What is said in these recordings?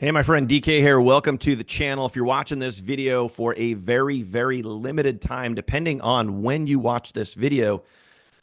Hey, my friend DK here. Welcome to the channel. If you're watching this video for a very, very limited time, depending on when you watch this video,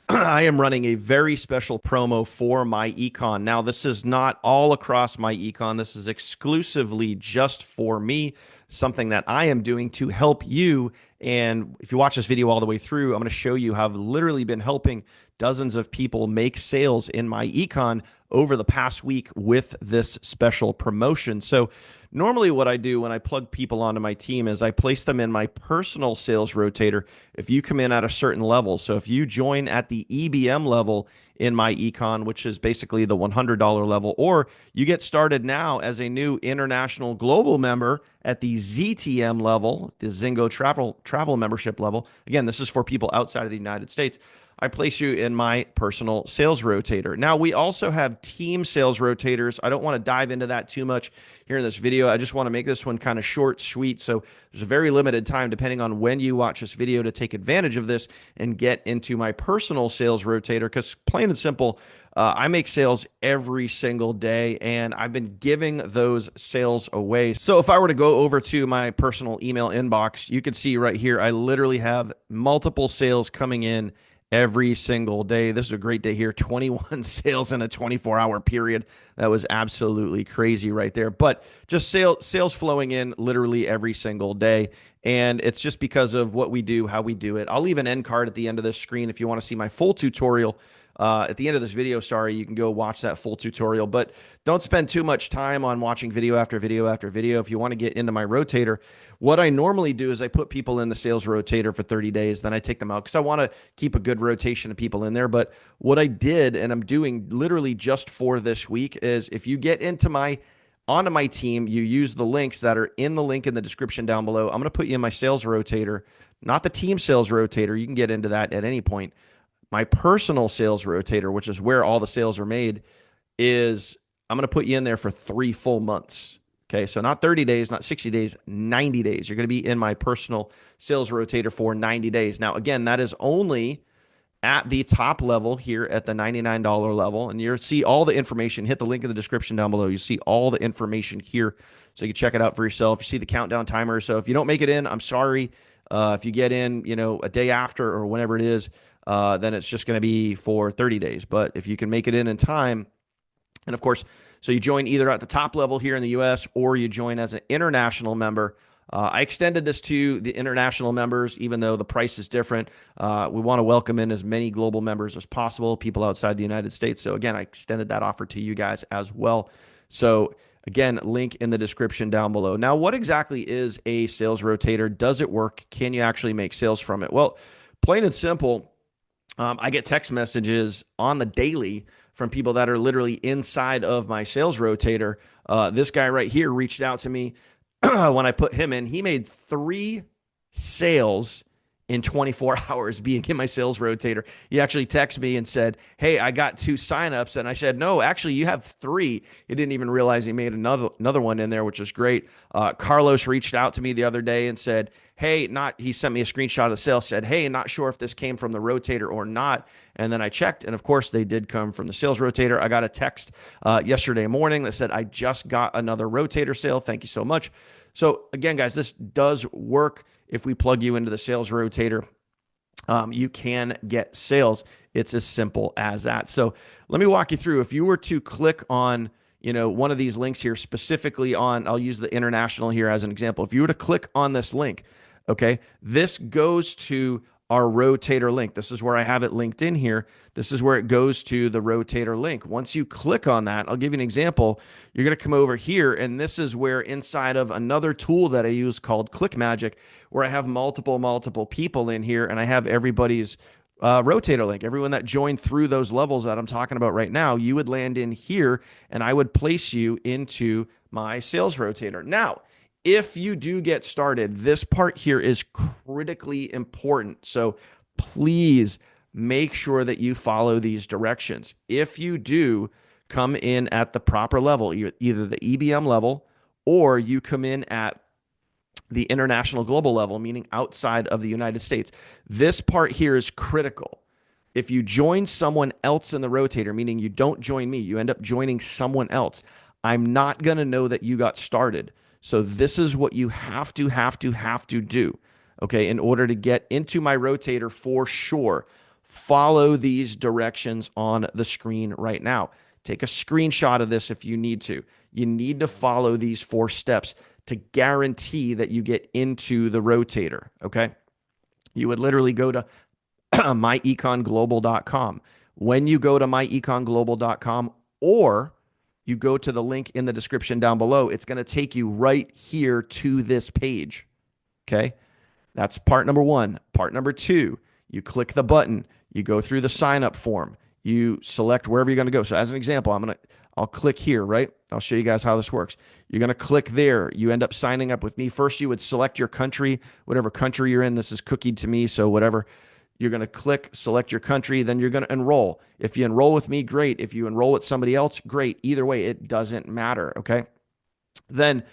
I am running a very special promo for myEcon. Now, this is not all across myEcon. This is exclusively just for me, something that I am doing to help you. And if you watch this video all the way through, I'm going to show you how I've literally been helping dozens of people make sales in myEcon over the past week with this special promotion. So normally what I do when I plug people onto my team is I place them in my personal sales rotator if you come in at a certain level. So if you join at the EBM level in myEcon, which is basically the $100 level, or you get started now as a new international global member at the ZTM level, the Zingo travel membership level. Again, this is for people outside of the United States. I place you in my personal sales rotator. Now, we also have team sales rotators. I don't want to dive into that too much here in this video. I just want to make this one kind of short, sweet. So there's a very limited time, depending on when you watch this video, to take advantage of this and get into my personal sales rotator. Because plain and simple, I make sales every single day, and I've been giving those sales away. So if I were to go over to my personal email inbox, you can see right here, I literally have multiple sales coming in every single day. This is a great day here. 21 sales in a 24-hour period. That was absolutely crazy right there. But just sales flowing in literally every single day. And it's just because of what we do, how we do it. I'll leave an end card at the end of this screen if you want to see my full tutorial. At the end of this video, you can go watch that full tutorial, but don't spend too much time on watching video after video after video. If you want to get into my rotator, what I normally do is I put people in the sales rotator for 30 days, then I take them out because I want to keep a good rotation of people in there. But what I did, and I'm doing literally just for this week, is if you get onto my team, you use the links that are in the link in the description down below. I'm going to put you in my sales rotator, not the team sales rotator. You can get into that at any point. My personal sales rotator, which is where all the sales are made, is I'm going to put you in there for 3 full months. Okay, so not 30 days, not 60 days, 90 days. You're going to be in my personal sales rotator for 90 days. Now, again, that is only at the top level here at the $99 level. And you'll see all the information. Hit the link in the description down below. You see all the information here, so you can check it out for yourself. You see the countdown timer. So if you don't make it in, I'm sorry. If you get in, a day after or whenever it is, then it's just going to be for 30 days. But if you can make it in time, and of course, so you join either at the top level here in the US or you join as an international member. I extended this to the international members, even though the price is different. We want to welcome in as many global members as possible, people outside the United States. So again, I extended that offer to you guys as well. So again, link in the description down below. Now, what exactly is a sales rotator? Does it work? Can you actually make sales from it? Well, plain and simple, I get text messages on the daily from people that are literally inside of my sales rotator. This guy right here reached out to me when I put him in. He made 3 sales in 24 hours being in my sales rotator. He actually texted me and said, "Hey, I got 2 signups." And I said, "No, actually you have 3. He didn't even realize he made another one in there, which is great. Carlos reached out to me the other day and said, "Hey," he sent me a screenshot of the sale, said, "Hey, not sure if this came from the rotator or not." And then I checked, and of course they did come from the sales rotator. I got a text yesterday morning that said, "I just got another rotator sale. Thank you so much." So again, guys, this does work. If we plug you into the sales rotator, you can get sales. It's as simple as that. So let me walk you through. If you were to click on one of these links here, specifically on, I'll use the international here as an example. If you were to click on this link, okay, this goes to our rotator link. This is where I have it linked in here. This is where it goes to the rotator link. Once you click on that, I'll give you an example. You're going to come over here, and this is where inside of another tool that I use called Click Magic, where I have multiple people in here, and I have everybody's rotator link. Everyone that joined through those levels that I'm talking about right now, you would land in here, and I would place you into my sales rotator. Now, if you do get started, this part here is critically important. So please make sure that you follow these directions. If you do come in at the proper level, either the EBM level or you come in at the international global level, meaning outside of the United States, this part here is critical. If you join someone else in the rotator, meaning you don't join me, you end up joining someone else, I'm not going to know that you got started. So this is what you have to do, okay, in order to get into my rotator for sure. Follow these directions on the screen right now. Take a screenshot of this if you need to. You need to follow these 4 steps to guarantee that you get into the rotator, okay? You would literally go to myEconGlobal.com. When you go to myEconGlobal.com, or you go to the link in the description down below, it's going to take you right here to this page. Okay. That's part number 1. Part number 2, you click the button, you go through the sign up form, you select wherever you're going to go. So as an example, I'll click here, right? I'll show you guys how this works. You're going to click there. You end up signing up with me. First, you would select your country, whatever country you're in. This is cookied to me, so whatever. You're going to click, select your country, then you're going to enroll. If you enroll with me, great. If you enroll with somebody else, great. Either way, it doesn't matter, okay? Then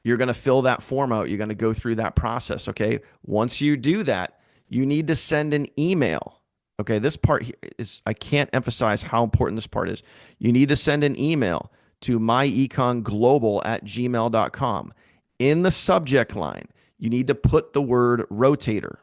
you're going to fill that form out. You're going to go through that process, okay? Once you do that, you need to send an email. Okay, this part here is, I can't emphasize how important this part is. You need to send an email to myeconglobal@gmail.com. In the subject line, you need to put the word rotator.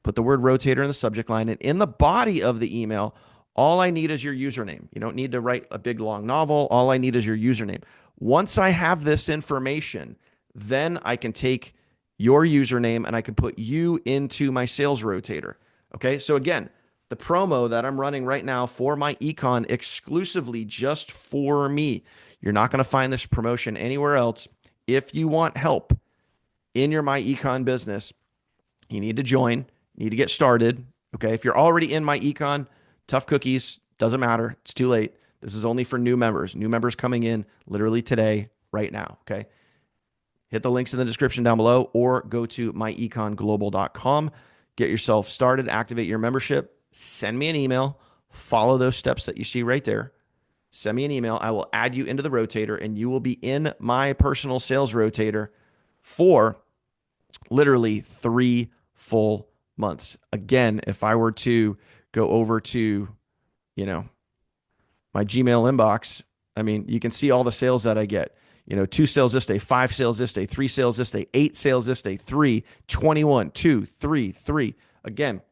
Put the word rotator in the subject line. And in the body of the email, all I need is your username. You don't need to write a big, long novel. All I need is your username. Once I have this information, then I can take your username and I can put you into my sales rotator. Okay, so again, the promo that I'm running right now for myEcon exclusively just for me. You're not going to find this promotion anywhere else. If you want help in your myEcon business, you need to join, you need to get started. Okay, if you're already in myEcon, tough cookies, doesn't matter. It's too late. This is only for new members. New members coming in literally today, right now. Okay, hit the links in the description down below or go to myEconGlobal.com. Get yourself started, activate your membership. Send me an email, follow those steps that you see right there. Send me an email. I will add you into the rotator and you will be in my personal sales rotator for literally 3 full months. Again, if I were to go over to, my Gmail inbox, I mean, you can see all the sales that I get. 2 sales this day, 5 sales this day, 3 sales this day, 8 sales this day, 3, 21, 2, 3, 3. Again,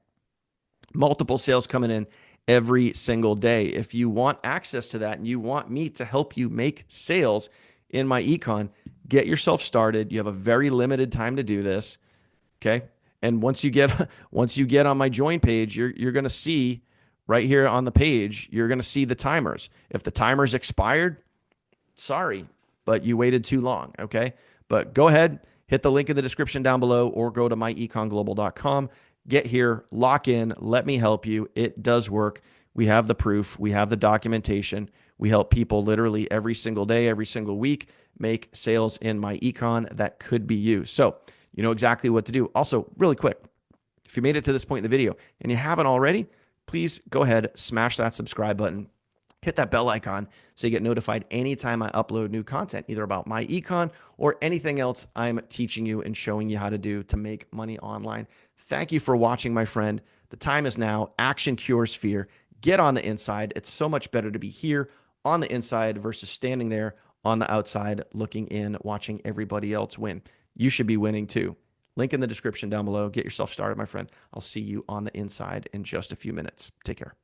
multiple sales coming in every single day. If you want access to that and you want me to help you make sales in myEcon, get yourself started. You have a very limited time to do this. Okay. And once you get on my join page, you're going to see right here on the page, you're going to see the timers. If the timer's expired, sorry, but you waited too long. Okay. But go ahead, hit the link in the description down below or go to myEconGlobal.com. Get here, lock in, let me help you. It does work. We have the proof. We have the documentation. We help people literally every single day, every single week, make sales in myEcon. That could be you. So you know exactly what to do. Also, really quick, if you made it to this point in the video and you haven't already, please go ahead, smash that subscribe button, hit that bell icon so you get notified anytime I upload new content, either about myEcon or anything else I'm teaching you and showing you how to do to make money online. Thank you for watching, my friend. The time is now. Action cures fear. Get on the inside. It's so much better to be here on the inside versus standing there on the outside looking in, watching everybody else win. You should be winning too. Link in the description down below. Get yourself started, my friend. I'll see you on the inside in just a few minutes. Take care.